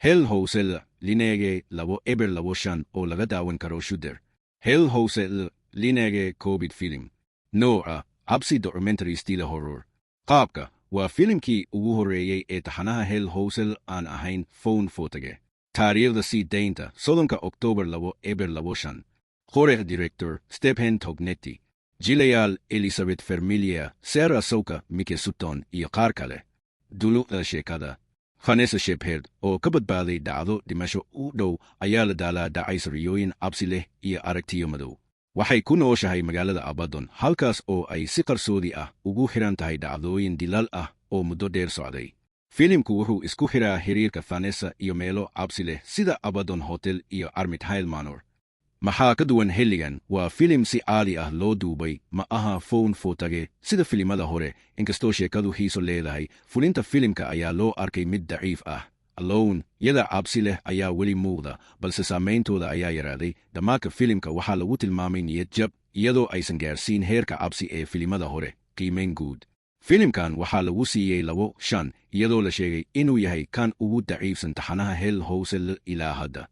Hell House Linege Lavo Eber Lavo Shan O Lagadawan Karo Shooter. Hell House Linege COVID film. No Absi documentary style horror. Qabka wa film ki ugu horeeyay ee taxanaha Hell House aan ahayn phone photage. Taariikhda sii daynta 7 October labo Eber labo shan. Jorge director Stephen Tognetti. Jilayaal Elizabeth Fermilia, Sarah Soka, Mike Sutton iyo qaar kale. Dulucda sheekada. Vanessa Shepherd oo ka badbaaday dhacdo dhimasho u dhow ayaa la daalaa dhacay sariyooyin cabsi leh iyo aragtiyo madow. Waxay ku nooshahay magaalada Abaddon halkaas oo ay si qarsoodi ah ugu xiran tahay dhacdooyin dilal ah oo muddo dheer socday. Filimku wuxuu isku xiraa xiriirka Vanessa iyo meelo cabsi leh sida Abaddon Hotel iyo Armit Hill Manor. Maxaa ka duwan xilligan waa filim si caadi ah loo duubay ma aha phone photage sida filimada hore inkastoo sheekadu xiiso leedahay fulinta filimka ayaa loo arkay mid daciif ah. Alone yada cabsi leh ayaa weli muuqda balse saameyntooda ayaa yaraaday. Dhammaadka filimka waxaa lagu tilmaamay niyad jab iyadoo aysan gaarsiin heerka cabsi ee filimada hore. Qiimeyn guud filimkan waxaa lagu siiyey 2.5 iyadoo la sheegay inuu yahay kan ugu daciifsan taxanaha Hell House ilaa hadda.